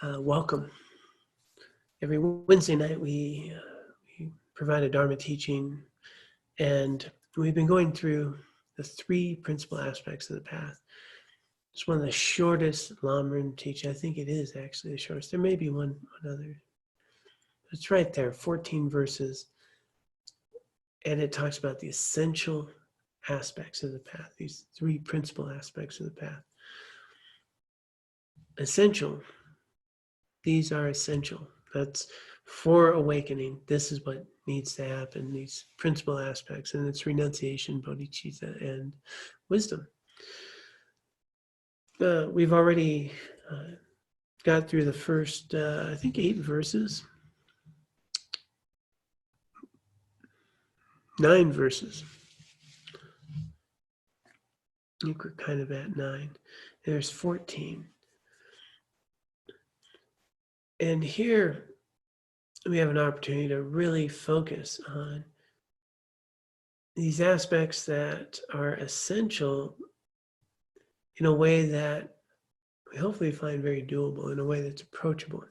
Welcome. Every Wednesday night we provide a Dharma teaching, and we've been going through the three principal aspects of the path. It's one of the shortest Lamrim teaching. I think it is actually the shortest. There may be one other. It's right there, 14 verses, and it talks about the essential aspects of the path, these three principal aspects of the path. Essential. These are essential. That's for awakening. This is what needs to happen, these principal aspects, and it's renunciation, bodhicitta, and wisdom. We've already got through the first, I think, 8 verses. 9 verses. I think we're kind of at 9. There's 14. And here we have an opportunity to really focus on these aspects that are essential in a way that we hopefully find very doable, in a way that's approachable.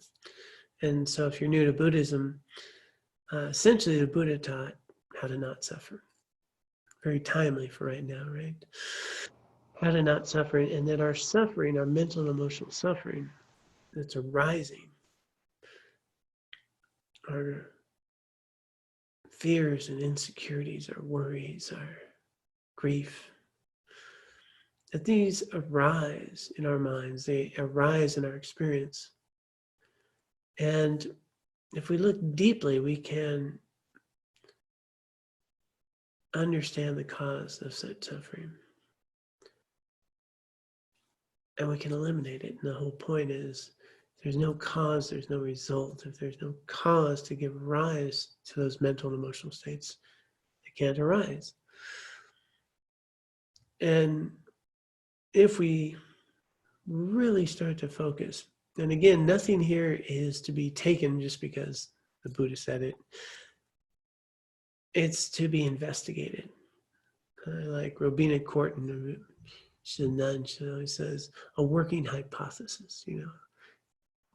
And so if you're new to Buddhism, essentially the Buddha taught how to not suffer. Very timely for right now, right? How to not suffer, and that our suffering, our mental and emotional suffering that's arising, our fears and insecurities, our worries, our grief, that these arise in our minds, they arise in our experience. And if we look deeply, we can understand the cause of such suffering. And we can eliminate it. And the whole point is, there's no cause, there's no result. If there's no cause to give rise to those mental and emotional states, they can't arise. And if we really start to focus, and again, nothing here is to be taken just because the Buddha said it. It's to be investigated. Like Robina Corton, she's a nun, she always says, a working hypothesis,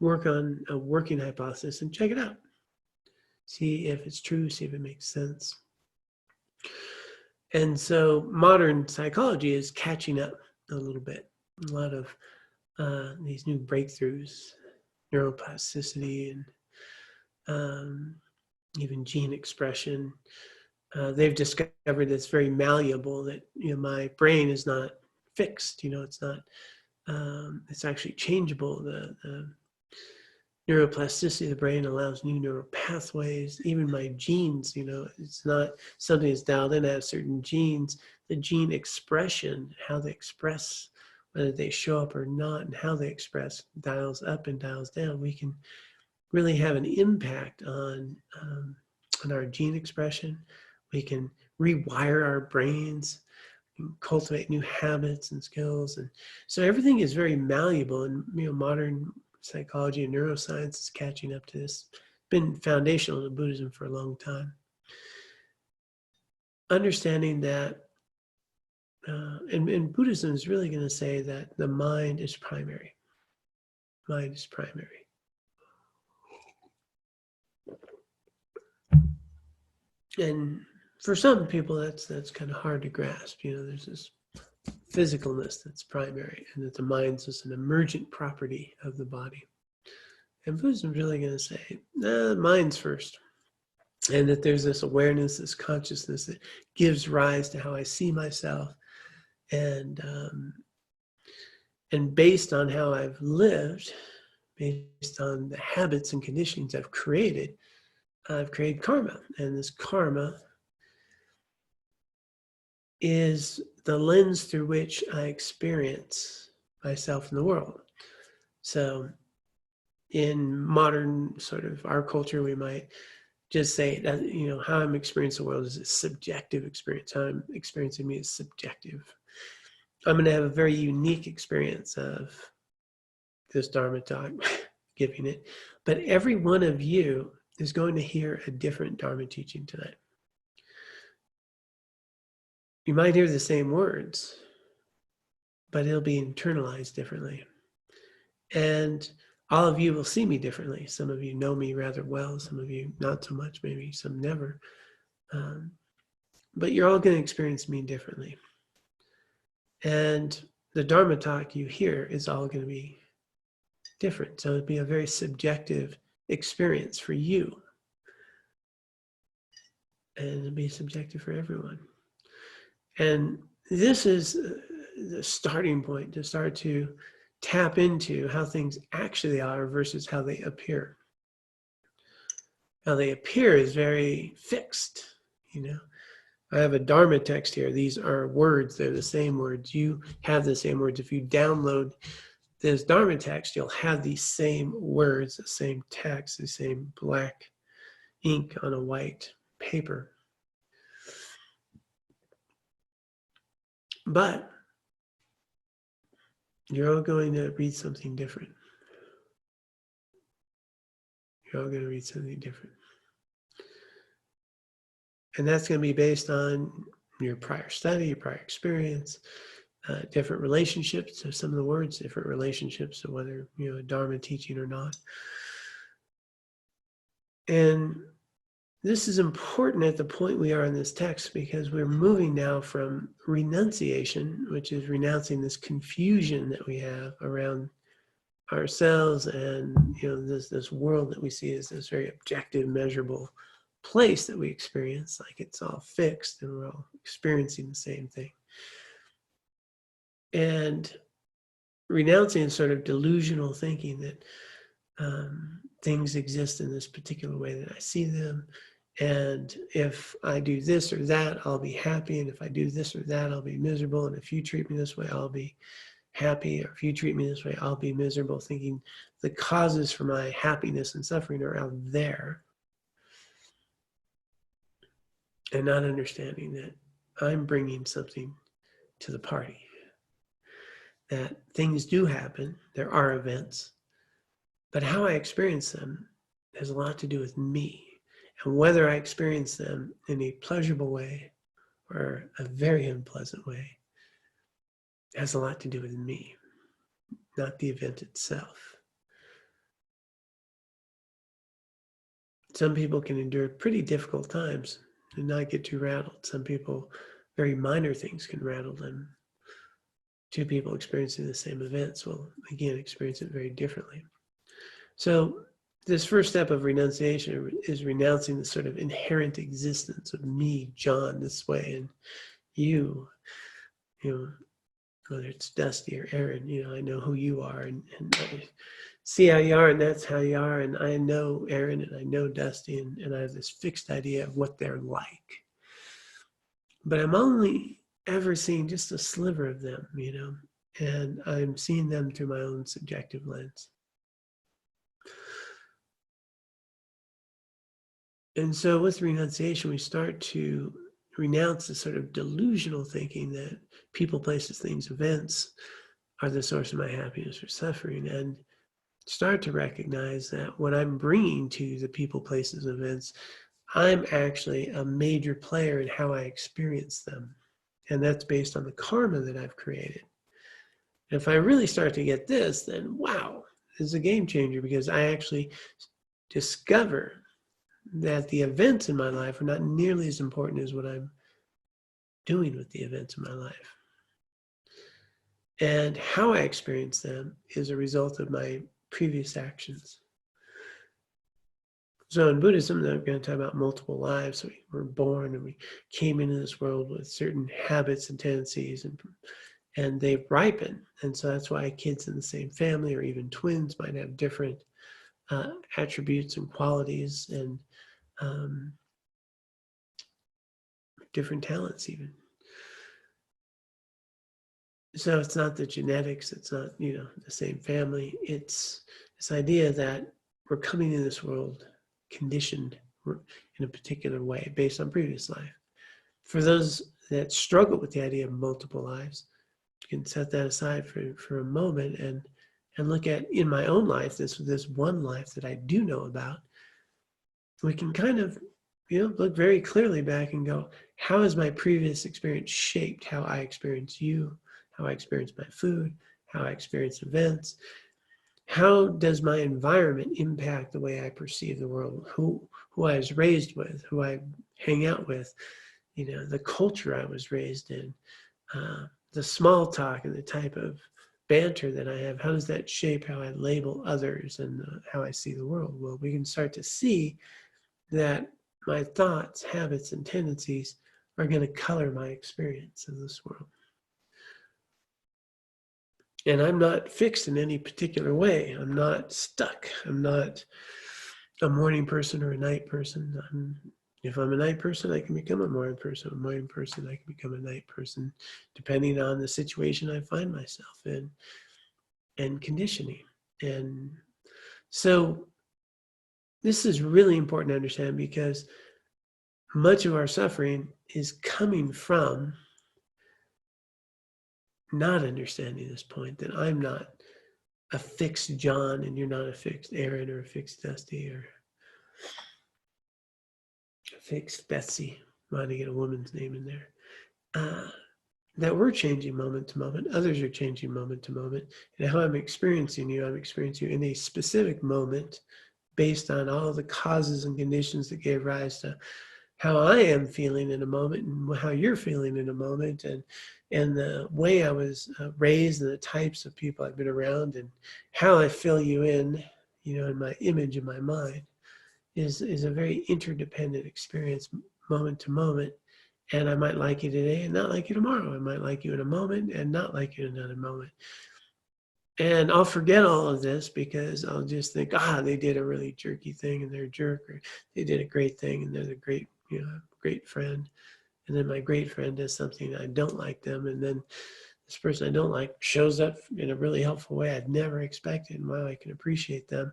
work on a working hypothesis and check it out. See if it's true, see if it makes sense. And so modern psychology is catching up a little bit. A lot of these new breakthroughs, neuroplasticity and even gene expression. They've discovered it's very malleable, that my brain is not fixed, it's not, it's actually changeable. The neuroplasticity of the brain allows new neural pathways. Even my genes, it's not something that's dialed in. I have certain genes, the gene expression, how they express, whether they show up or not, and how they express dials up and dials down. We can really have an impact on our gene expression. We can rewire our brains, cultivate new habits and skills. And so everything is very malleable, and modern psychology and neuroscience is catching up to this. It's been foundational to Buddhism for a long time. Understanding that, and Buddhism is really going to say that the mind is primary. Mind is primary. And for some people, that's kind of hard to grasp. There's this physicalness that's primary, and that the mind's just an emergent property of the body. And Buddhism is really going to say, the mind's first. And that there's this awareness, this consciousness that gives rise to how I see myself. And based on how I've lived, based on the habits and conditions I've created karma. And this karma is the lens through which I experience myself in the world. So in modern sort of our culture, we might just say that, how I'm experiencing the world is a subjective experience. How I'm experiencing me is subjective. I'm going to have a very unique experience of this Dharma talk, giving it. But every one of you is going to hear a different Dharma teaching tonight. You might hear the same words, but it'll be internalized differently. And all of you will see me differently. Some of you know me rather well, some of you not so much, maybe some never. But you're all going to experience me differently. And the Dharma talk you hear is all going to be different. So it'd be a very subjective experience for you. And it'll be subjective for everyone. And this is the starting point to start to tap into how things actually are versus how they appear. How they appear is very fixed, you know. I have a Dharma text here. These are words. They're the same words. You have the same words. If you download this Dharma text, you'll have these same words, the same text, the same black ink on a white paper. But you're all going to read something different. You're all going to read something different. And that's going to be based on your prior study, your prior experience, different relationships to some of the words, different relationships to whether, you know, a Dharma teaching or not. And this is important at the point we are in this text because we're moving now from renunciation, which is renouncing this confusion that we have around ourselves and, you know, this world that we see as this very objective, measurable place that we experience, like it's all fixed and we're all experiencing the same thing. And renouncing sort of delusional thinking that things exist in this particular way that I see them. And if I do this or that, I'll be happy. And if I do this or that, I'll be miserable. And if you treat me this way, I'll be happy. Or if you treat me this way, I'll be miserable. Thinking the causes for my happiness and suffering are out there. And not understanding that I'm bringing something to the party. That things do happen. There are events. But how I experience them has a lot to do with me. And whether I experience them in a pleasurable way or a very unpleasant way has a lot to do with me, not the event itself. Some people can endure pretty difficult times and not get too rattled. Some people, very minor things can rattle them. Two people experiencing the same events will, again, experience it very differently. So this first step of renunciation is renouncing the sort of inherent existence of me, John, this way, and you know, whether it's Dusty or Aaron, you know, I know who you are and I see how you are and that's how you are. And I know Aaron and I know Dusty and I have this fixed idea of what they're like. But I'm only ever seeing just a sliver of them, you know, and I'm seeing them through my own subjective lens. And so with renunciation, we start to renounce the sort of delusional thinking that people, places, things, events are the source of my happiness or suffering, and start to recognize that what I'm bringing to the people, places, events, I'm actually a major player in how I experience them. And that's based on the karma that I've created. And if I really start to get this, then wow, this is a game changer because I actually discover that the events in my life are not nearly as important as what I'm doing with the events in my life. And how I experience them is a result of my previous actions. So in Buddhism, I'm going to talk about multiple lives. So we were born and we came into this world with certain habits and tendencies, and they ripen. And so that's why kids in the same family or even twins might have different attributes and qualities and different talents even. So it's not the genetics, it's not, you know, the same family. It's this idea that we're coming in this world conditioned in a particular way based on previous life. For those that struggle with the idea of multiple lives, you can set that aside for a moment and look at, in my own life, this one life that I do know about. We can kind of, you know, look very clearly back and go, how has my previous experience shaped how I experience you, how I experience my food, how I experience events? how does my environment impact the way I perceive the world? Who I was raised with, who I hang out with, the culture I was raised in, the small talk and the type of banter that I have, how does that shape how I label others and how I see the world? Well, we can start to see that my thoughts, habits, and tendencies are going to color my experience of this world. And I'm not fixed in any particular way. I'm not stuck. I'm not a morning person or a night person. If I'm a night person, I can become a morning person. A morning person, I can become a night person, depending on the situation I find myself in and conditioning. And so this is really important to understand, because much of our suffering is coming from not understanding this point, that I'm not a fixed John and you're not a fixed Aaron or a fixed Dusty or a fixed Betsy. Wanted to get a woman's name in there. That we're changing moment to moment. Others are changing moment to moment. And how I'm experiencing you in a specific moment based on all the causes and conditions that gave rise to how I am feeling in a moment and how you're feeling in a moment, and the way I was raised and the types of people I've been around and how I fill you in, in my image in my mind is a very interdependent experience moment to moment. And I might like you today and not like you tomorrow. I might like you in a moment and not like you in another moment. And I'll forget all of this because I'll just think, they did a really jerky thing and they're a jerk, or they did a great thing and they're a great, great friend. And then my great friend does something I don't like them. And then this person I don't like shows up in a really helpful way I'd never expected. And wow, I can appreciate them.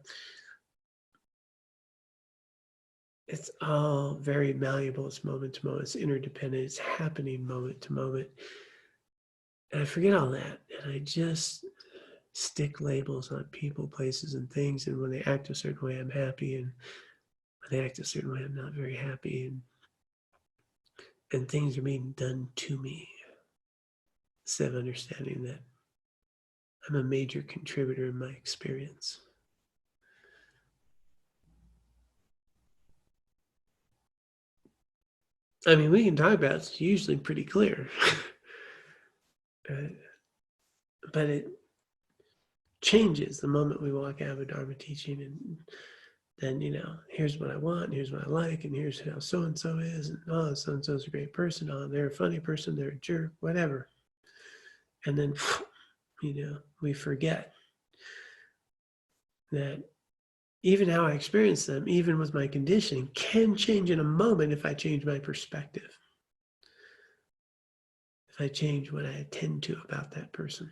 It's all very malleable. It's moment to moment. It's interdependent. It's happening moment to moment. And I forget all that. And I just stick labels on people, places, and things. And when they act a certain way, I'm happy. And when they act a certain way, I'm not very happy. And things are being done to me, instead of understanding that I'm a major contributor in my experience. I mean, we can talk about it. It's usually pretty clear. But it changes the moment we walk out of a Dharma teaching, and then, here's what I want, and here's what I like, and here's how so-and-so is, and so-and-so's a great person, they're a funny person, they're a jerk, whatever. And then, we forget that even how I experience them, even with my conditioning, can change in a moment if I change my perspective. If I change what I attend to about that person.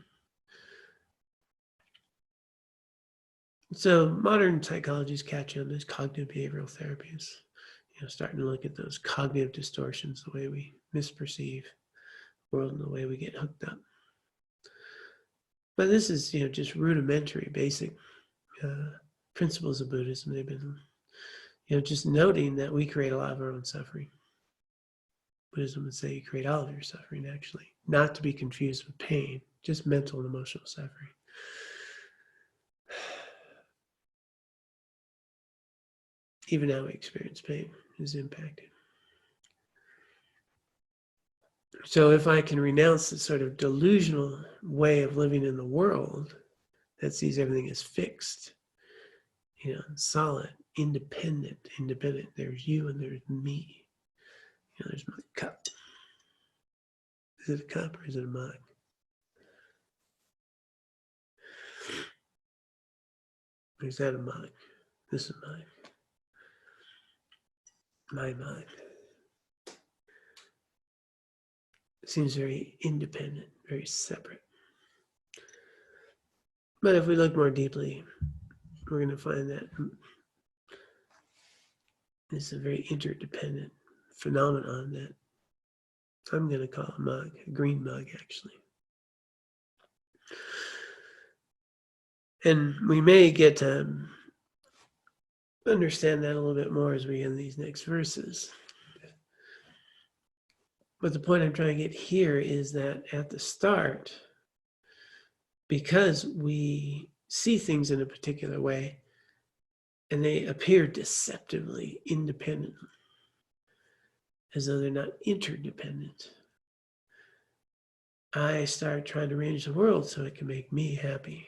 So modern psychology is catching on these cognitive behavioral therapies, starting to look at those cognitive distortions, the way we misperceive the world and the way we get hooked up. But this is, just rudimentary, basic principles of Buddhism. They've been, just noting that we create a lot of our own suffering. Buddhism would say you create all of your suffering, actually, not to be confused with pain, just mental and emotional suffering. Even how we experience pain is impacted. So if I can renounce this sort of delusional way of living in the world that sees everything as fixed, solid, independent, there's you and there's me. There's my cup. Is it a cup or is it a mug? Or is that a mug? This is mine. My mug. It seems very independent, very separate. But if we look more deeply, we're going to find that it's a very interdependent phenomenon that I'm going to call a mug, a green mug, actually. And we may get to understand that a little bit more as we get in these next verses. But the point I'm trying to get here is that at the start, because we see things in a particular way, and they appear deceptively independent, as though they're not interdependent. I start trying to arrange the world so it can make me happy,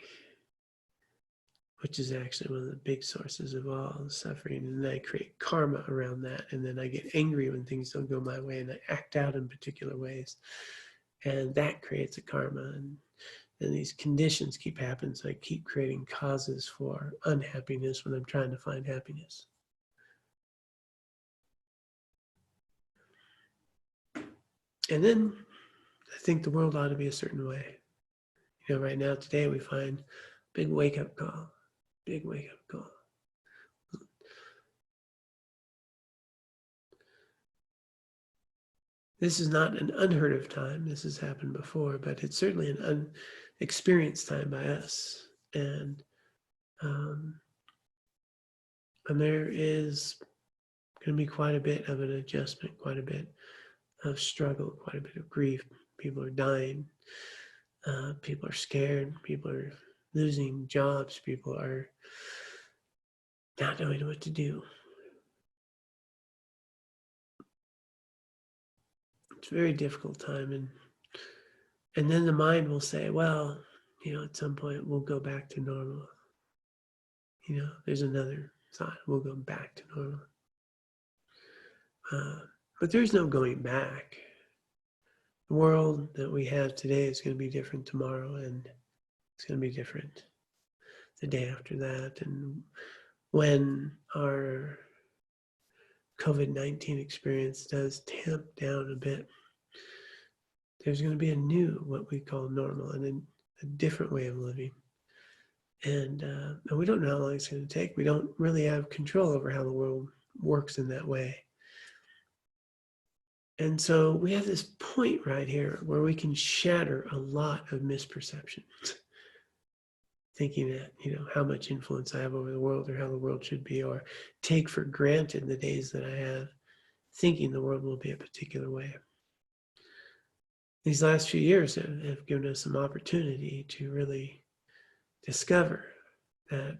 which is actually one of the big sources of all suffering. And then I create karma around that. And then I get angry when things don't go my way, and I act out in particular ways. And that creates a karma. And these conditions keep happening. So I keep creating causes for unhappiness when I'm trying to find happiness. And then I think the world ought to be a certain way. You know, right now, today, we find big wake-up call. Big wake-up call. This is not an unheard of time. This has happened before, but it's certainly an unexperienced time by us. And there is going to be quite a bit of an adjustment, quite a bit of struggle, quite a bit of grief. People are dying. People are scared. People are losing jobs. People are not knowing what to do. It's a very difficult time. And then the mind will say, well, you know, at some point we'll go back to normal. You know, there's another thought, we'll go back to normal. But there's no going back. The world that we have today is going to be different tomorrow, and it's going to be different the day after that. And when our COVID-19 experience does tamp down a bit, there's going to be a new, what we call normal, and a different way of living. And we don't know how long it's going to take. We don't really have control over how the world works in that way. And so we have this point right here where we can shatter a lot of misperceptions, thinking that, you know, how much influence I have over the world, or how the world should be, or take for granted the days that I have, thinking the world will be a particular way. These last few years have given us some opportunity to really discover that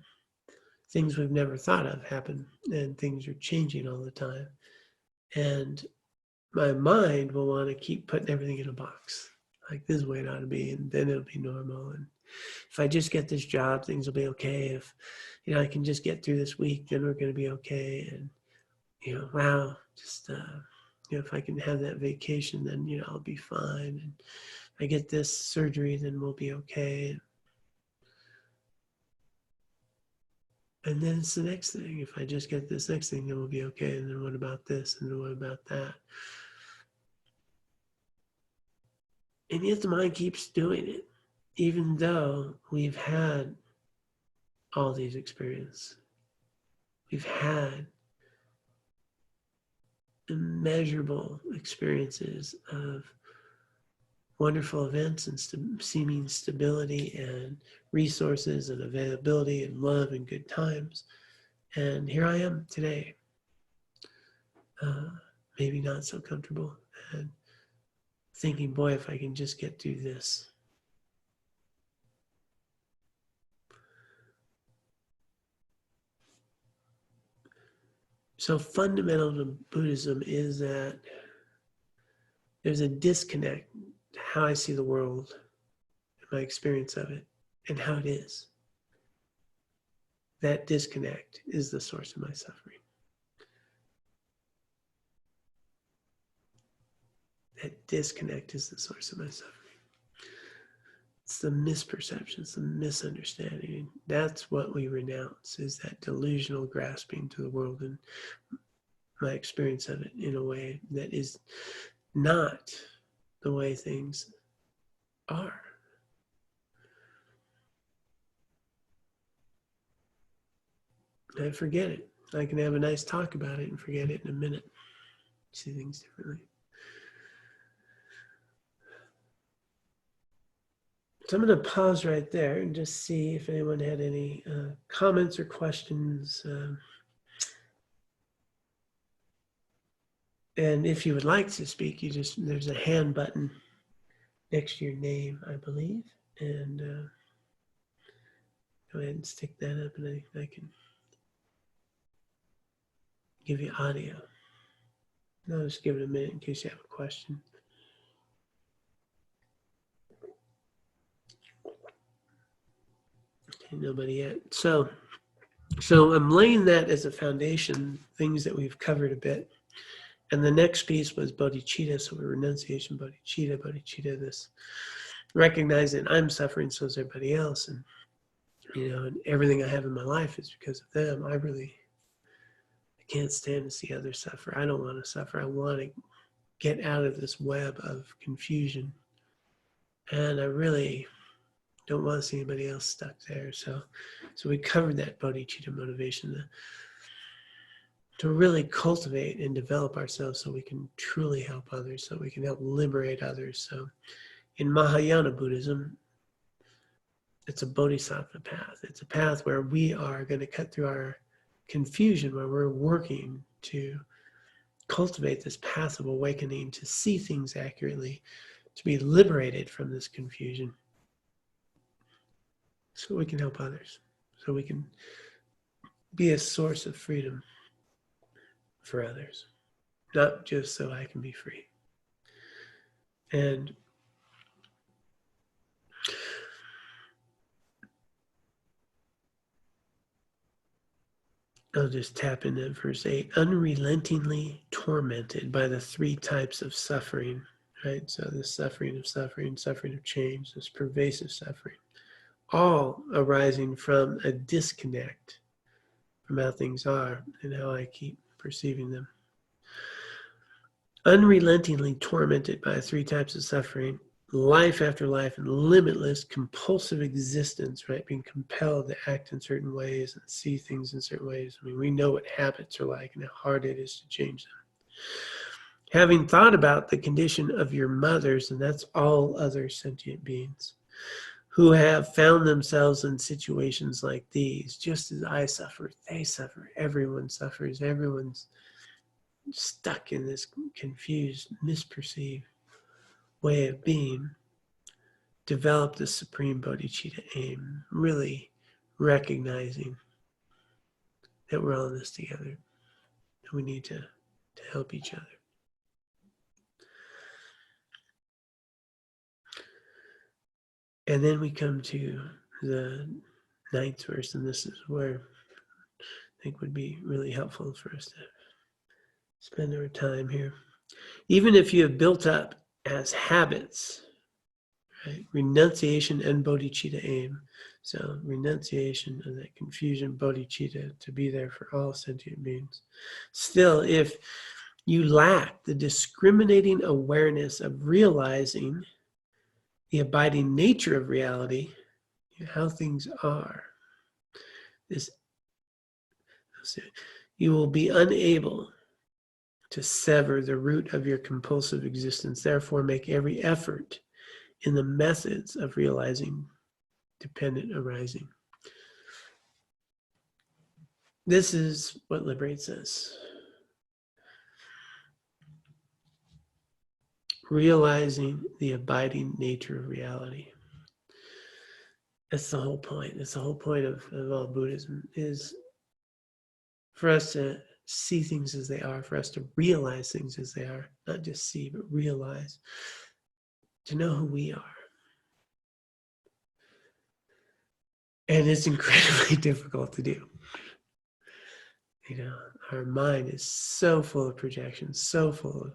things we've never thought of happen, and things are changing all the time. And my mind will want to keep putting everything in a box. Like, this is the way it ought to be, and then it'll be normal. And if I just get this job, things will be okay. If, you know, I can just get through this week, then we're going to be okay. And, you know, wow, just, you know, if I can have that vacation, then, you know, I'll be fine. And if I get this surgery, then we'll be okay. And then it's the next thing. If I just get this next thing, then we'll be okay. And then what about this? And then what about that? And yet the mind keeps doing it, even though we've had all these experiences. We've had immeasurable experiences of wonderful events and seeming stability and resources and availability and love and good times. And here I am today, maybe not so comfortable, and thinking, boy, if I can just get through this. So fundamental to Buddhism is that there's a disconnect to how I see the world, my experience of it, and how it is. That disconnect is the source of my suffering. That disconnect is the source of my suffering. It's the misperception, it's the misunderstanding. That's what we renounce, is that delusional grasping to the world and my experience of it in a way that is not the way things are. I forget it. I can have a nice talk about it and forget it in a minute. See things differently. So I'm going to pause right there and just see if anyone had any comments or questions. And if you would like to speak, there's a hand button next to your name, I believe. And Go ahead and stick that up, and I can give you audio. No, just give it a minute in case you have a question. Okay, nobody yet. So I'm laying that as a foundation, things that we've covered a bit. And the next piece was bodhicitta, so renunciation, bodhicitta, this recognizing I'm suffering, so is everybody else. And, and everything I have in my life is because of them. I can't stand to see others suffer. I don't want to suffer. I want to get out of this web of confusion. And I really don't want to see anybody else stuck there. So we covered that bodhicitta motivation to really cultivate and develop ourselves so we can truly help others, so we can help liberate others. So in Mahayana Buddhism, it's a bodhisattva path. It's a path where we are going to cut through our confusion, where we're working to cultivate this path of awakening, to see things accurately, to be liberated from this confusion, so we can help others, so we can be a source of freedom for others, not just so I can be free. And I'll just tap into verse 8, unrelentingly tormented by the three types of suffering, right? So this suffering of change, this pervasive suffering, all arising from a disconnect from how things are and how I keep perceiving them. Unrelentingly tormented by three types of suffering, life after life, and limitless compulsive existence, right? Being compelled to act in certain ways and see things in certain ways. I mean, we know what habits are like and how hard it is to change them. Having thought about the condition of your mothers, and that's all other sentient beings, who have found themselves in situations like these, just as I suffer, they suffer, everyone suffers, everyone's stuck in this confused, misperceived way of being, develop the supreme bodhicitta aim, really recognizing that we're all in this together, and we need to help each other. And then we come to the 9th verse, and this is where I think would be really helpful for us to spend our time here. Even if you have built up as habits, right, renunciation and bodhicitta aim. So renunciation of that confusion, bodhicitta, to be there for all sentient beings. Still, if you lack the discriminating awareness of realizing the abiding nature of reality, how things are, you will be unable to sever the root of your compulsive existence. Therefore, make every effort in the methods of realizing dependent arising. This is what liberates us. Realizing the abiding nature of reality. That's the whole point. That's the whole point of all Buddhism, is for us to see things as they are, for us to realize things as they are, not just see, but realize, to know who we are. And it's incredibly difficult to do. Our mind is so full of projections, so full of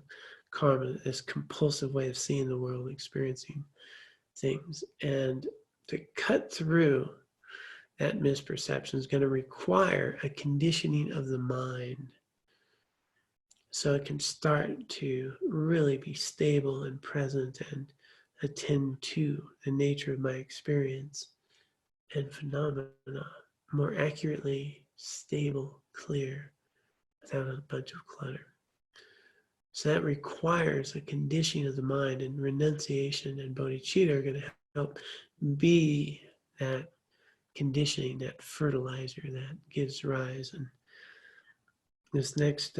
karma, this compulsive way of seeing the world, experiencing things. And to cut through that misperception is going to require a conditioning of the mind, so it can start to really be stable and present and attend to the nature of my experience and phenomena more accurately, stable, clear, without a bunch of clutter. So that requires a conditioning of the mind, and renunciation and bodhicitta are going to help be that conditioning, that fertilizer that gives rise. And this next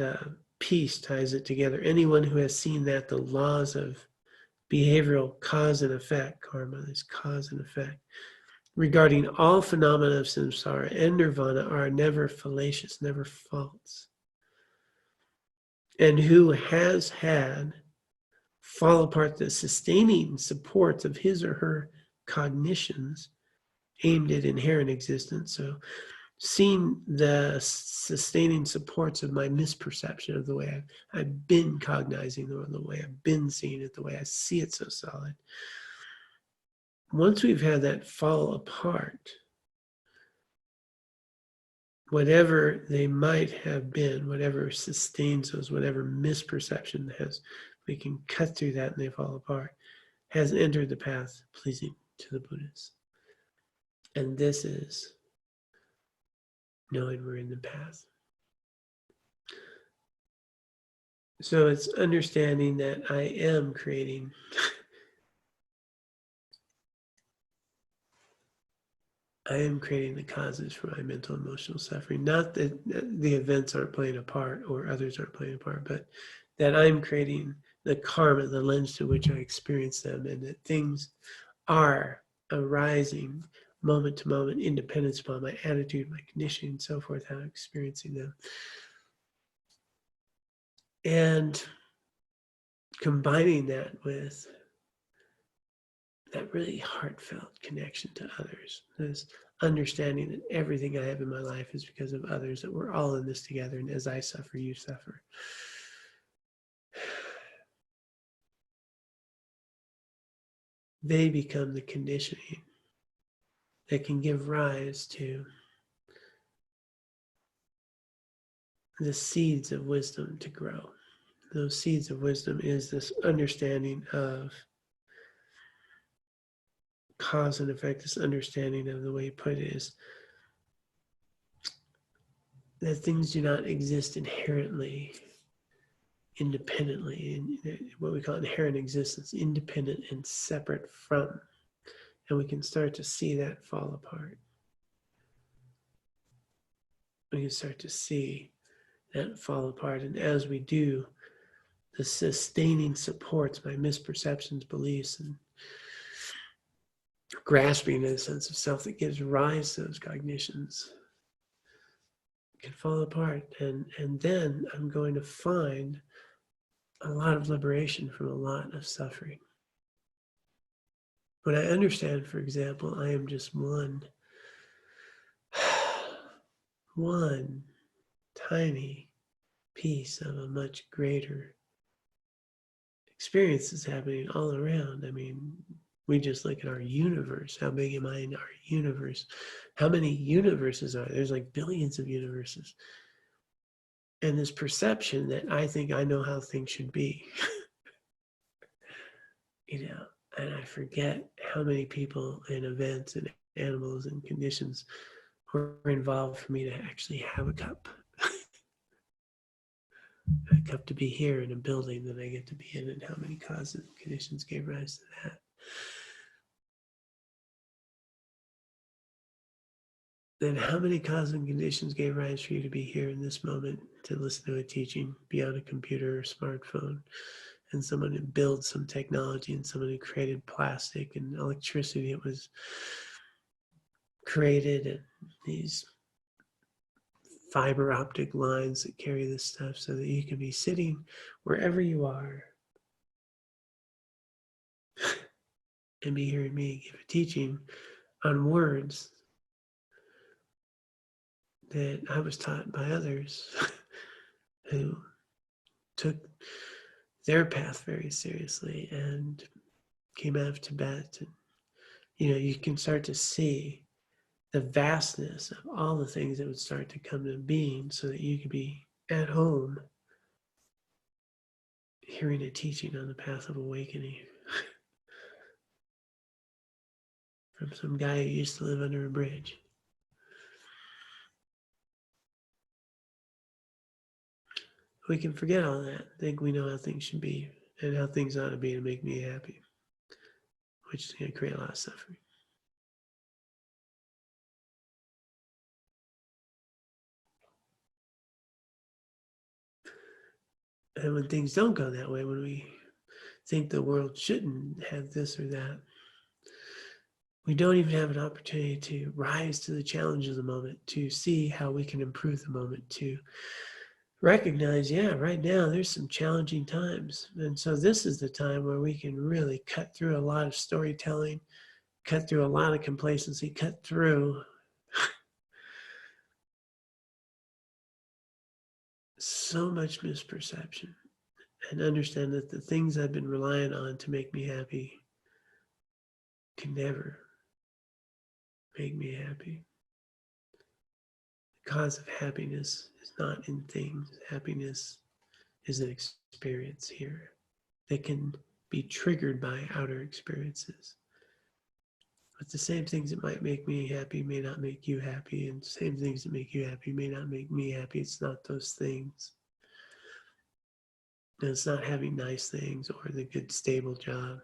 piece ties it together. Anyone who has seen that the laws of behavioral cause and effect, karma, this cause and effect, regarding all phenomena of samsara and nirvana are never fallacious, never false, and who has had fall apart the sustaining supports of his or her cognitions aimed at inherent existence. So seeing the sustaining supports of my misperception of the way I've been cognizing, or the way I've been seeing it, the way I see it so solid. Once we've had that fall apart, whatever they might have been, whatever sustains those, whatever misperception has, we can cut through that and they fall apart, has entered the path pleasing to the Buddhists. And this is knowing we're in the path. So it's understanding that I am creating the causes for my mental emotional suffering. Not that the events aren't playing a part or others aren't playing a part, but that I'm creating the karma, the lens to which I experience them, and that things are arising moment to moment, independent upon my attitude, my conditioning, and so forth, how I'm experiencing them. And combining that with that really heartfelt connection to others, this understanding that everything I have in my life is because of others, that we're all in this together, and as I suffer, you suffer. They become the conditioning that can give rise to the seeds of wisdom to grow. Those seeds of wisdom is this understanding of cause and effect, this understanding of the way you put it is that things do not exist inherently, independently, in what we call inherent existence, independent and separate from. And we can start to see that fall apart. We can start to see that fall apart. And as we do, the sustaining supports my misperceptions, beliefs, and grasping a sense of self that gives rise to those cognitions can fall apart. And then I'm going to find a lot of liberation from a lot of suffering. When I understand, for example, I am just one tiny piece of a much greater experience that's happening all around. I mean, we just look at our universe. How big am I in our universe? How many universes are there? There's like billions of universes. And this perception that I think I know how things should be, and I forget how many people and events and animals and conditions were involved for me to actually have a cup. A cup to be here in a building that I get to be in, and how many causes and conditions gave rise to that. Then how many causes and conditions gave rise for you to be here in this moment to listen to a teaching, be on a computer or smartphone, and someone who built some technology and someone who created plastic and electricity that was created, and these fiber optic lines that carry this stuff so that you can be sitting wherever you are and be hearing me give a teaching on words that I was taught by others who took their path very seriously and came out of Tibet. And, you can start to see the vastness of all the things that would start to come to being so that you could be at home hearing a teaching on the path of awakening from some guy who used to live under a bridge. We can forget all that, think we know how things should be and how things ought to be to make me happy, which is going to create a lot of suffering. And when things don't go that way, when we think the world shouldn't have this or that, we don't even have an opportunity to rise to the challenge of the moment, to see how we can improve the moment, to recognize, yeah, right now there's some challenging times. And so this is the time where we can really cut through a lot of storytelling, cut through a lot of complacency, cut through so much misperception, and understand that the things I've been relying on to make me happy can never make me happy. The cause of happiness is not in things. Happiness is an experience here. They can be triggered by outer experiences. But the same things that might make me happy may not make you happy, and the same things that make you happy may not make me happy. It's not those things. And it's not having nice things or the good, stable job.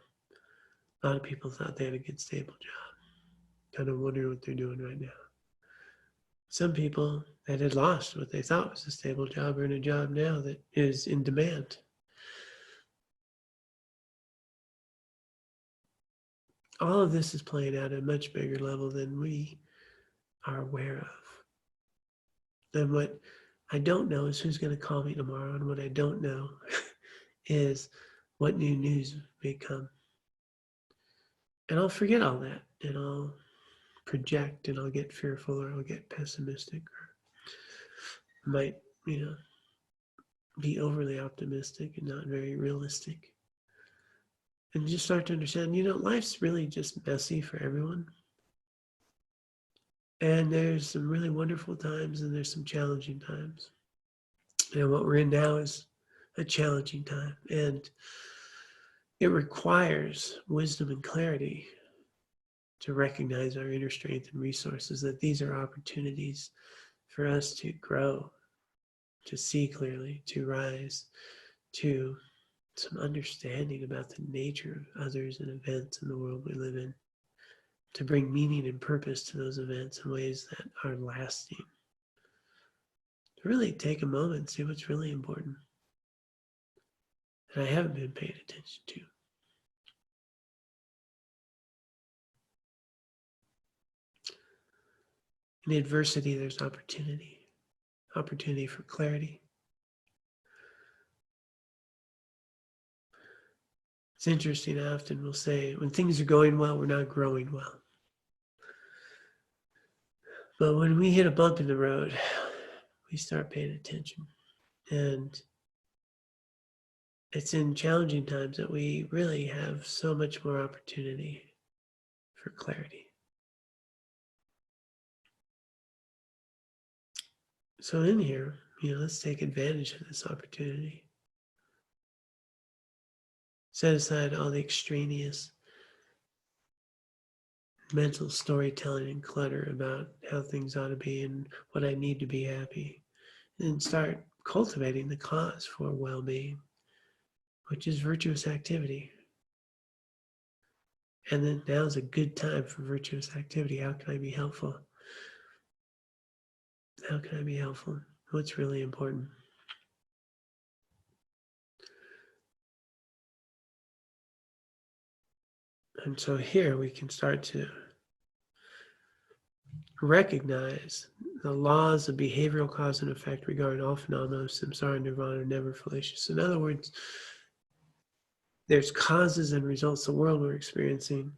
A lot of people thought they had a good, stable job. Kind of wonder what they're doing right now. Some people that had lost what they thought was a stable job are in a job now that is in demand. All of this is playing out at a much bigger level than we are aware of. And what I don't know is who's going to call me tomorrow, and what I don't know is what new news may come. And I'll forget all that, and I'll project, and I'll get fearful, or I'll get pessimistic, or might, be overly optimistic and not very realistic. And just start to understand, life's really just messy for everyone. And there's some really wonderful times and there's some challenging times. And what we're in now is a challenging time. And it requires wisdom and clarity to recognize our inner strength and resources, that these are opportunities for us to grow, to see clearly, to rise, to some understanding about the nature of others and events in the world we live in, to bring meaning and purpose to those events in ways that are lasting. To really take a moment and see what's really important that I haven't been paying attention to. In adversity, there's opportunity for clarity. It's interesting, I often will say, when things are going well, we're not growing well. But when we hit a bump in the road, we start paying attention. And it's in challenging times that we really have so much more opportunity for clarity. So in here, let's take advantage of this opportunity. Set aside all the extraneous mental storytelling and clutter about how things ought to be and what I need to be happy, and start cultivating the cause for well-being, which is virtuous activity. And then now is a good time for virtuous activity. How can I be helpful? How can I be helpful? What's really important? And so here we can start to recognize the laws of behavioral cause and effect regarding all phenomena of samsara and nirvana are never fallacious. In other words, there's causes and results. The world we're experiencing.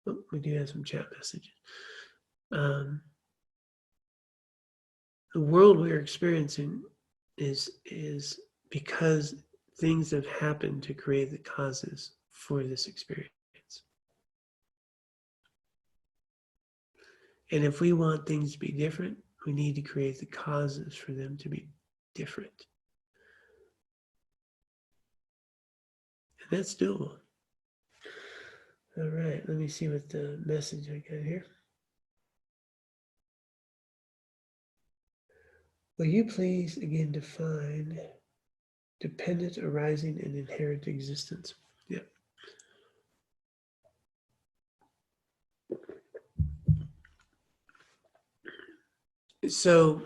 Oh, we do have some chat messages. The world we're experiencing is because things have happened to create the causes for this experience. And if we want things to be different, we need to create the causes for them to be different. And that's doable. All right, let me see what the message I got here. Will you please again define dependent arising and inherent existence? Yeah. So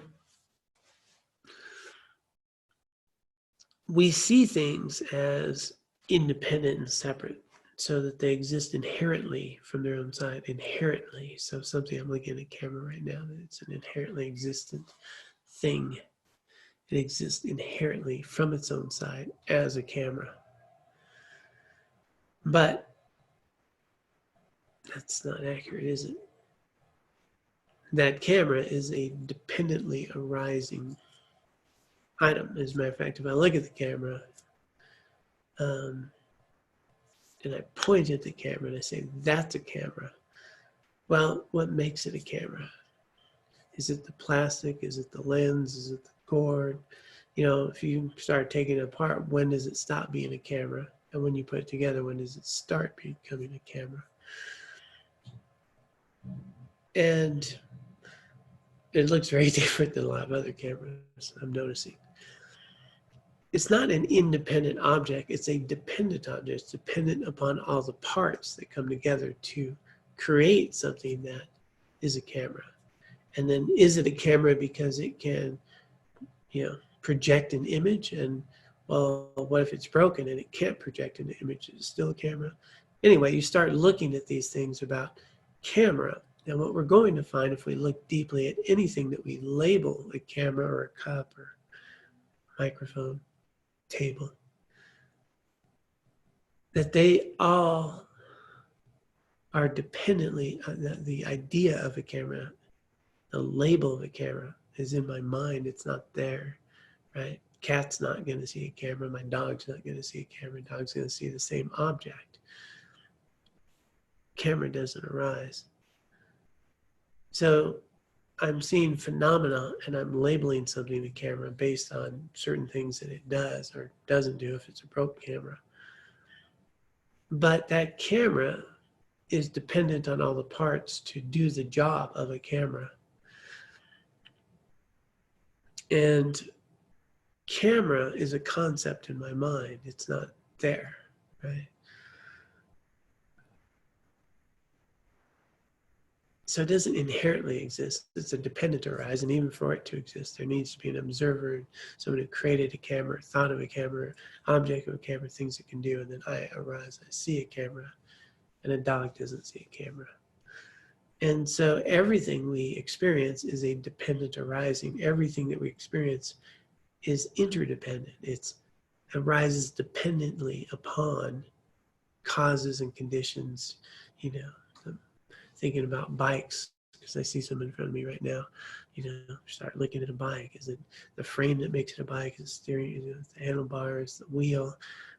we see things as independent and separate. so that they exist inherently from their own side, inherently. So something, I'm looking at a camera right now, that it's an inherently existent thing. It exists inherently from its own side as a camera. But that's not accurate, is it? That camera is a dependently arising item. As a matter of fact, if I look at the camera, and I point at the camera and I say, that's a camera. Well, what makes it a camera? Is it the plastic? Is it the lens? Is it the cord? You know, if you start taking it apart, when does it stop being a camera? And when you put it together, when does it start becoming a camera? And it looks very different than a lot of other cameras, I'm noticing. It's not an independent object, it's a dependent object. It's dependent upon all the parts that come together to create something that is a camera. And then is it a camera because it can, project an image? And well, what if it's broken and it can't project an image? Is it still a camera? Anyway, you start looking at these things about camera. And what we're going to find if we look deeply at anything that we label a camera or a cup or microphone, table, that they all are dependently, the idea of a camera, the label of a camera is in my mind. It's not there, right? Cat's not going to see a camera. My dog's not going to see a camera. Dog's going to see the same object. Camera doesn't arise. So I'm seeing phenomena and I'm labeling something a camera based on certain things that it does or doesn't do if it's a broke camera. But that camera is dependent on all the parts to do the job of a camera. And camera is a concept in my mind. It's not there, right? So it doesn't inherently exist. It's a dependent arise, and even for it to exist, there needs to be an observer, someone who created a camera, thought of a camera, object of a camera, things it can do, and then I arise, I see a camera, and a dog doesn't see a camera. And so everything we experience is a dependent arising. Everything that we experience is interdependent. It arises dependently upon causes and conditions. I'm thinking about bikes because I see some in front of me right now. Start looking at a bike. Is it the frame that makes it a bike? Is it steering? Is it the handlebars, the wheel,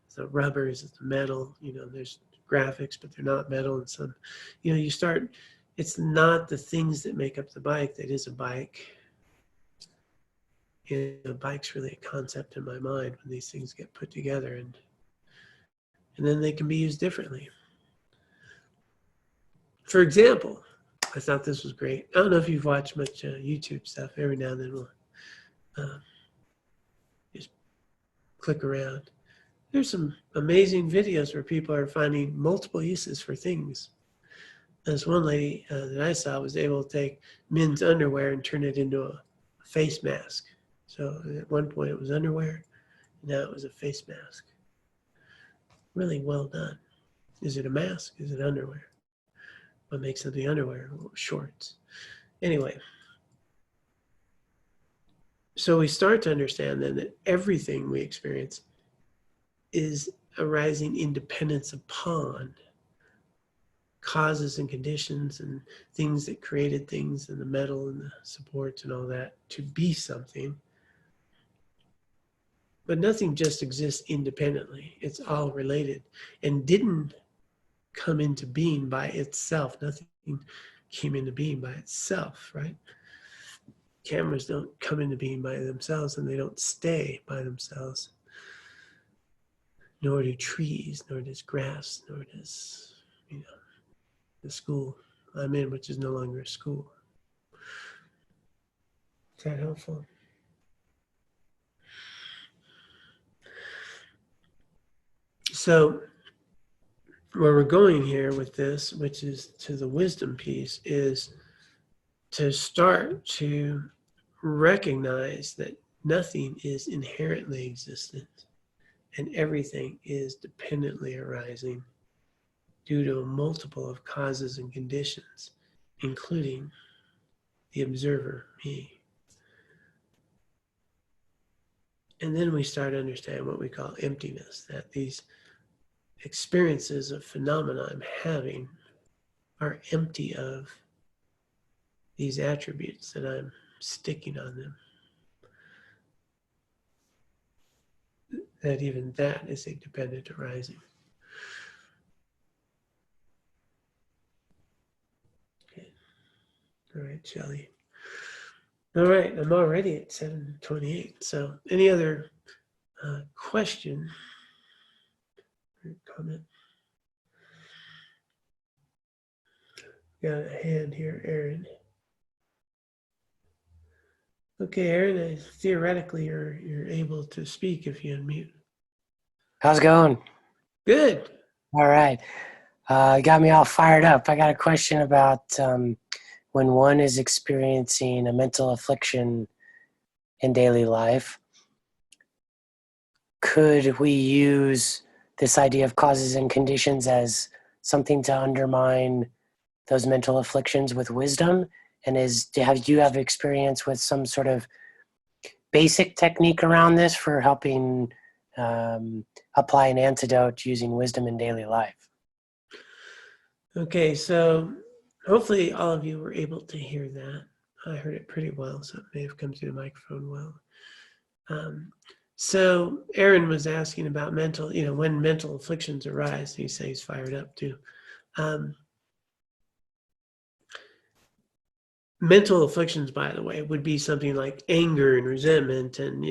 is it the rubber? Is it the metal? There's graphics, but they're not metal. And some, you start. It's not the things that make up the bike that is a bike. Bike's really a concept in my mind when these things get put together, and then they can be used differently. For example, I thought this was great. I don't know if you've watched much YouTube stuff. Every now and then we'll just click around. There's some amazing videos where people are finding multiple uses for things. This one lady that I saw was able to take men's underwear and turn it into a face mask. So at one point it was underwear, and now it was a face mask. Really well done. Is it a mask? Is it underwear? What makes something underwear? Well, shorts. Anyway, so we start to understand then that everything we experience is arising in dependence upon causes and conditions and things that created things, and the metal and the supports and all that to be something. But nothing just exists independently. It's all related and didn't come into being by itself. Nothing came into being by itself, right? Cameras don't come into being by themselves, and they don't stay by themselves. Nor do trees, nor does grass, nor does, the school I'm in, which is no longer a school. Is that helpful? So where we're going here with this, which is to the wisdom piece, is to start to recognize that nothing is inherently existent and everything is dependently arising. due to a multiple of causes and conditions, including the observer, me. And then we start to understand what we call emptiness, that these experiences of phenomena I'm having are empty of these attributes that I'm sticking on them. That even that is a dependent arising. Okay. All right, Shelley. All right, I'm already at 7:28. So any other question or comment? Got a hand here, Aaron. Okay, Aaron, theoretically you're able to speak if you unmute. How's it going? Good. All right. Got me all fired up. I got a question about when one is experiencing a mental affliction in daily life, could we use this idea of causes and conditions as something to undermine those mental afflictions with wisdom? And do you have experience with some sort of basic technique around this for helping apply an antidote using wisdom in daily life? Okay, so hopefully all of you were able to hear that. I heard it pretty well, so it may have come through the microphone well. So Aaron was asking about mental, when mental afflictions arise, he says he's fired up too. Mental afflictions, by the way, would be something like anger and resentment, and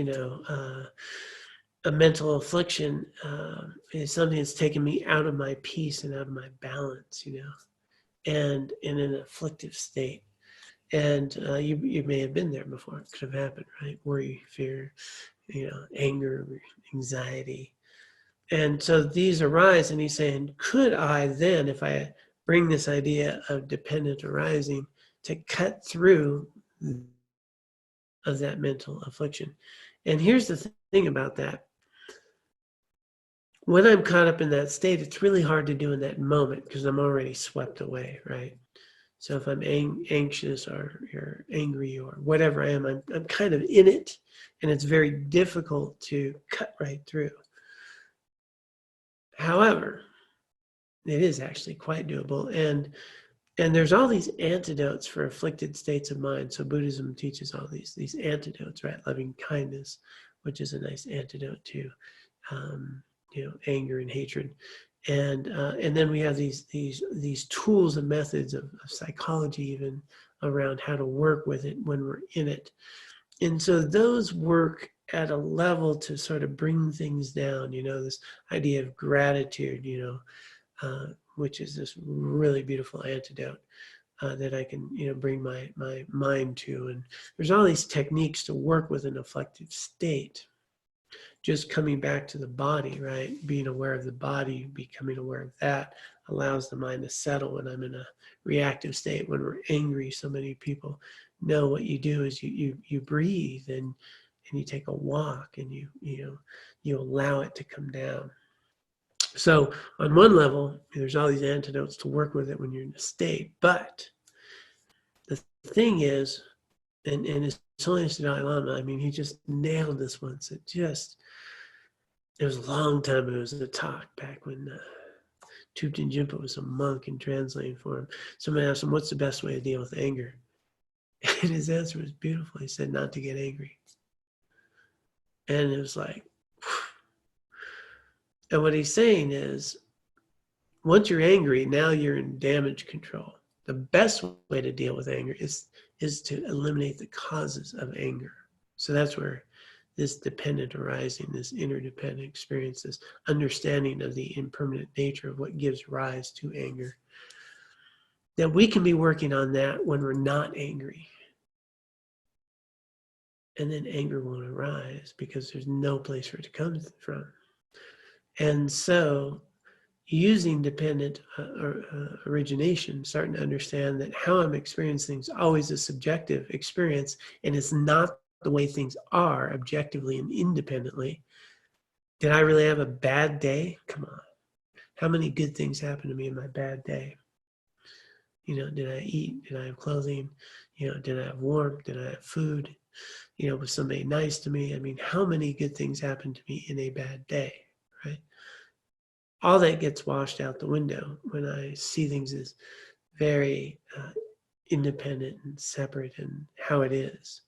a mental affliction is something that's taken me out of my peace and out of my balance, and in an afflictive state. And you may have been there before. It could have happened, right? Worry, fear, anger, anxiety. And so these arise, and he's saying, could I then, if I bring this idea of dependent arising, to cut through of that mental affliction? And here's the thing about that. When I'm caught up in that state, it's really hard to do in that moment because I'm already swept away, right? So if I'm anxious or angry or whatever I am, I'm kind of in it, and it's very difficult to cut right through. However, it is actually quite doable, and there's all these antidotes for afflicted states of mind. So Buddhism teaches all these antidotes, right? Loving kindness, which is a nice antidote to anger and hatred. And then we have these tools and methods of psychology even around how to work with it when we're in it. And so those work at a level to sort of bring things down, this idea of gratitude, which is this really beautiful antidote that I can, bring my mind to. And there's all these techniques to work with an afflictive state. Just coming back to the body, right? Being aware of the body, becoming aware of that allows the mind to settle when I'm in a reactive state. When we're angry, so many people know what you do is you breathe and you take a walk and you allow it to come down. So on one level, there's all these antidotes to work with it when you're in a state. But the thing is, and His Holiness the Dalai Lama, I mean, he just nailed this once. It was a long time ago. It was a talk back when Thupten Jinpa was a monk and translating for him. Somebody asked him, what's the best way to deal with anger? And his answer was beautiful. He said, not to get angry. And it was like, and what he's saying is, once you're angry, now you're in damage control. The best way to deal with anger is to eliminate the causes of anger. So that's where this dependent arising, this interdependent experience, this understanding of the impermanent nature of what gives rise to anger, that we can be working on that when we're not angry. And then anger won't arise because there's no place for it to come from. And so using dependent origination, starting to understand that how I'm experiencing things is always a subjective experience, and it's not the way things are objectively and independently. Did I really have a bad day? Come on. How many good things happened to me in my bad day? You know, did I eat? Did I have clothing? You know, did I have warmth? Did I have food? You know, was somebody nice to me? I mean, how many good things happened to me in a bad day, right? All that gets washed out the window when I see things as very independent and separate in how it is,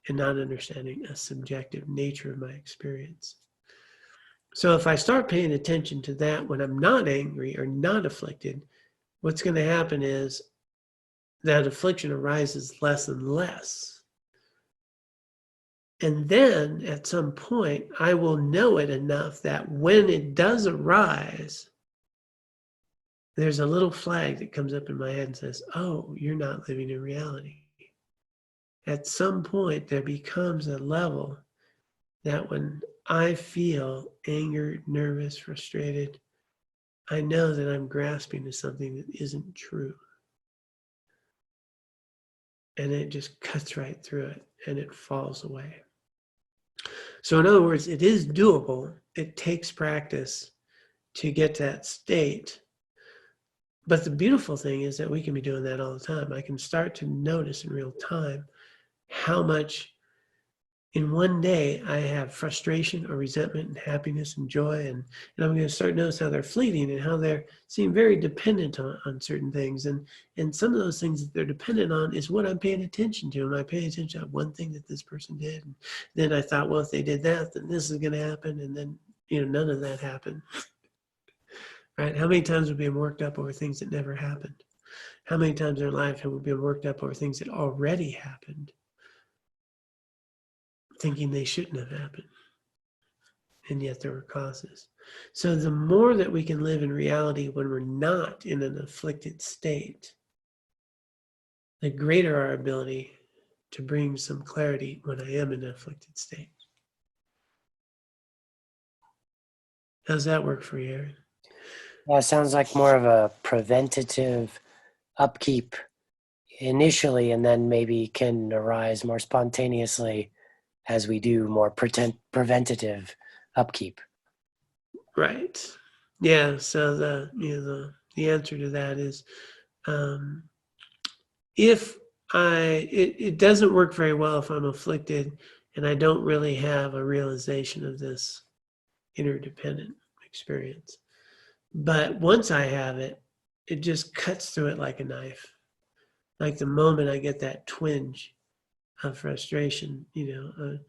and not understanding a subjective nature of my experience. So if I start paying attention to that when I'm not angry or not afflicted, what's going to happen is that affliction arises less and less. And then at some point, I will know it enough that when it does arise, there's a little flag that comes up in my head and says, oh, you're not living in reality. At some point, there becomes a level that when I feel anger, nervous, frustrated, I know that I'm grasping to something that isn't true. And it just cuts right through it and it falls away. So in other words, it is doable. It takes practice to get to that state. But the beautiful thing is that we can be doing that all the time. I can start to notice in real time how much in one day I have frustration or resentment and happiness and joy, and I'm going to start to notice how they're fleeting and how they seem very dependent on certain things. And some of those things that they're dependent on is what I'm paying attention to. Am I paying attention to one thing that this person did? And then I thought, well, if they did that, then this is going to happen. And then, you know, none of that happened. Right? How many times have we been worked up over things that never happened? How many times in our life have we been worked up over things that already happened, thinking they shouldn't have happened? And yet there were causes. So the more that we can live in reality when we're not in an afflicted state, the greater our ability to bring some clarity when I am in an afflicted state. How's that work for you, Aaron? Yeah, it sounds like more of a preventative upkeep initially, and then maybe can arise more spontaneously as we do more preventative upkeep. Right. Yeah. So the answer to that is, if it doesn't work very well if I'm afflicted and I don't really have a realization of this interdependent experience. But once I have it, it just cuts through it like a knife. Like the moment I get that twinge of frustration, you know, the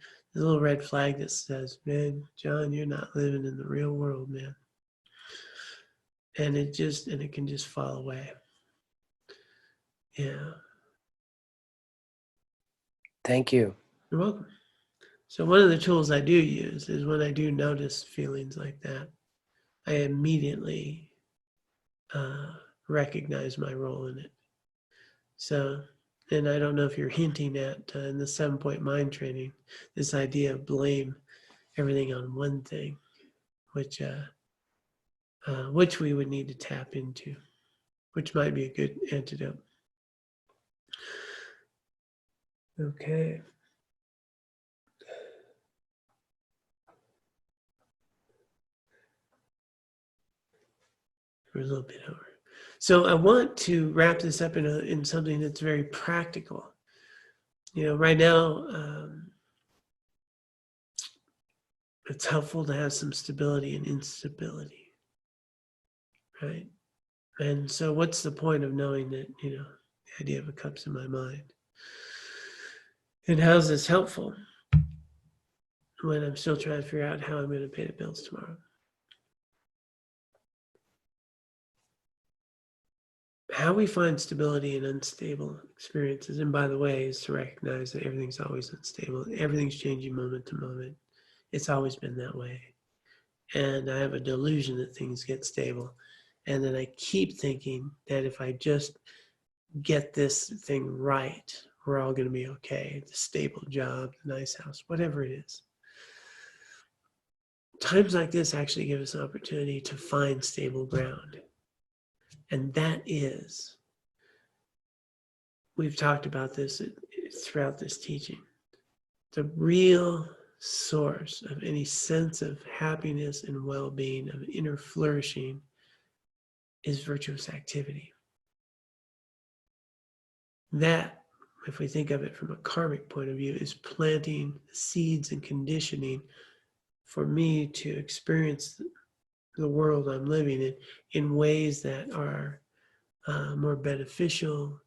little red flag that says, man, John, you're not living in the real world, man. And it can just fall away. Yeah. Thank you. You're welcome. So one of the tools I do use is when I do notice feelings like that, I immediately recognize my role in it. So, and I don't know if you're hinting at in the 7-point mind training, this idea of blame everything on one thing, which we would need to tap into, which might be a good antidote. Okay. We're a little bit over. So I want to wrap this up in something that's very practical. You know, right now, it's helpful to have some stability and instability, right? And so what's the point of knowing that, you know, the idea of a cup's in my mind? And how's this helpful when I'm still trying to figure out how I'm going to pay the bills tomorrow? How we find stability in unstable experiences, and by the way, is to recognize that everything's always unstable. Everything's changing moment to moment. It's always been that way. And I have a delusion that things get stable. And then I keep thinking that if I just get this thing right, we're all going to be okay. The stable job, the nice house, whatever it is. Times like this actually give us an opportunity to find stable ground. And that is, we've talked about this throughout this teaching, the real source of any sense of happiness and well-being, of inner flourishing, is virtuous activity. That, if we think of it from a karmic point of view, is planting seeds and conditioning for me to experience the world I'm living in ways that are more beneficial,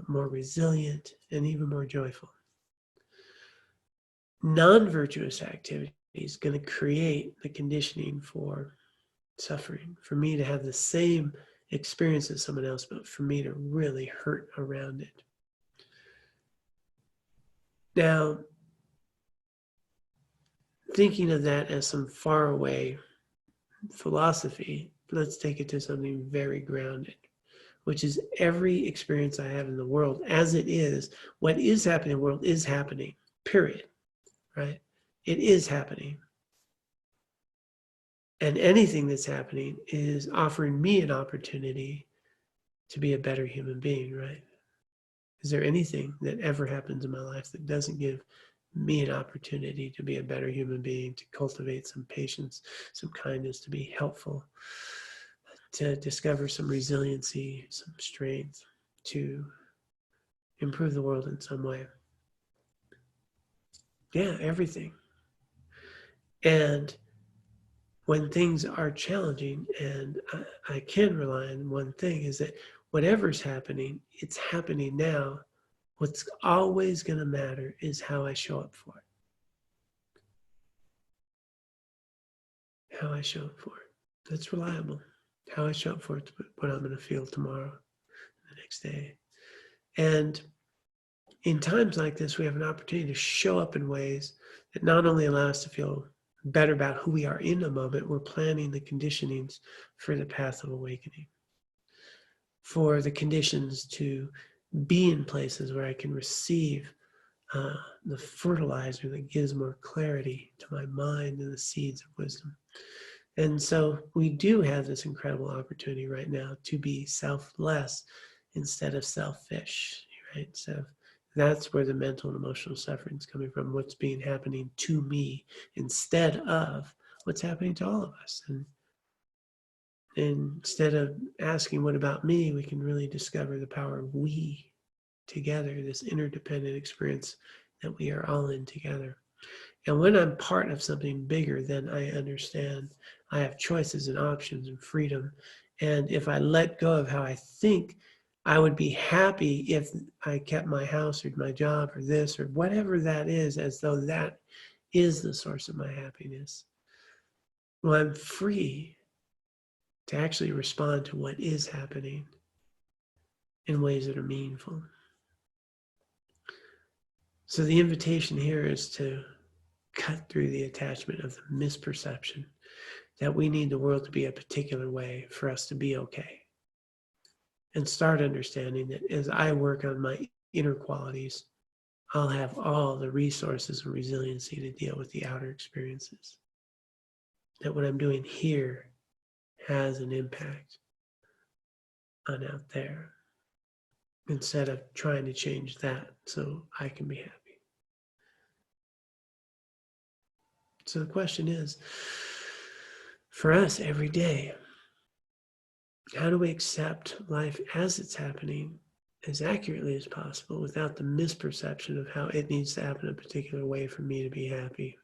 more resilient, and even more joyful. Non-virtuous activity is going to create the conditioning for suffering, for me to have the same experience as someone else, but for me to really hurt around it. Now, thinking of that as some faraway philosophy, let's take it to something very grounded, which is every experience I have in the world as it is, what is happening in the world is happening, period, right? It is happening. And anything that's happening is offering me an opportunity to be a better human being, right? Is there anything that ever happens in my life that doesn't give me an opportunity to be a better human being, to cultivate some patience, some kindness, to be helpful, to discover some resiliency, some strength, to improve the world in some way? Yeah, everything. And when things are challenging, and I can rely on one thing, is that whatever's happening, it's happening now. What's always going to matter is how I show up for it. How I show up for it. That's reliable. How I show up for it, what I'm going to feel tomorrow, the next day. And in times like this, we have an opportunity to show up in ways that not only allow us to feel better about who we are in a moment, we're planning the conditionings for the path of awakening, for the conditions to be in places where I can receive the fertilizer that gives more clarity to my mind and the seeds of wisdom. And so we do have this incredible opportunity right now to be selfless instead of selfish, right? So that's where the mental and emotional suffering is coming from, what's being happening to me instead of what's happening to all of us. And instead of asking, what about me, we can really discover the power of we together, this interdependent experience that we are all in together. And when I'm part of something bigger, then I understand I have choices and options and freedom. And if I let go of how I think I would be happy if I kept my house or my job or this or whatever that is, as though that is the source of my happiness, well, I'm free to actually respond to what is happening in ways that are meaningful. So the invitation here is to cut through the attachment of the misperception that we need the world to be a particular way for us to be okay. And start understanding that as I work on my inner qualities, I'll have all the resources and resiliency to deal with the outer experiences. That what I'm doing here has an impact on out there, instead of trying to change that so I can be happy. So the question is, for us every day, how do we accept life as it's happening as accurately as possible without the misperception of how it needs to happen a particular way for me to be happy?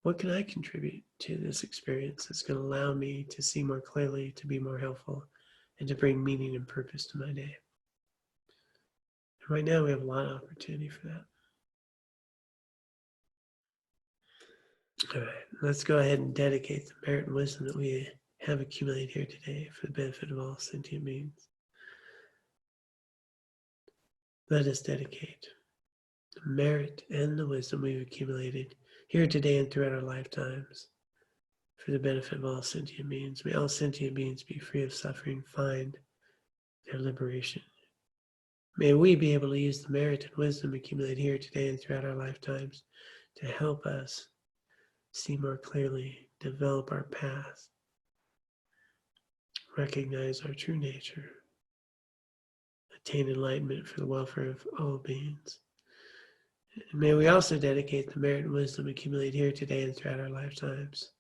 What can I contribute to this experience that's going to allow me to see more clearly, to be more helpful, and to bring meaning and purpose to my day? And right now we have a lot of opportunity for that. All right, let's go ahead and dedicate the merit and wisdom that we have accumulated here today for the benefit of all sentient beings. Let us dedicate the merit and the wisdom we've accumulated here today and throughout our lifetimes for the benefit of all sentient beings. May all sentient beings be free of suffering, find their liberation. May we be able to use the merit and wisdom accumulated here today and throughout our lifetimes to help us see more clearly, develop our path, recognize our true nature, attain enlightenment for the welfare of all beings. And may we also dedicate the merit and wisdom accumulated here today and throughout our lifetimes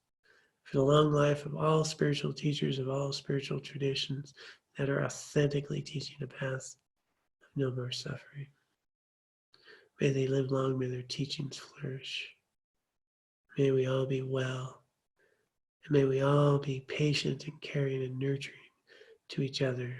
for the long life of all spiritual teachers of all spiritual traditions that are authentically teaching a path of no more suffering. May they live long, may their teachings flourish. May we all be well, and may we all be patient and caring and nurturing to each other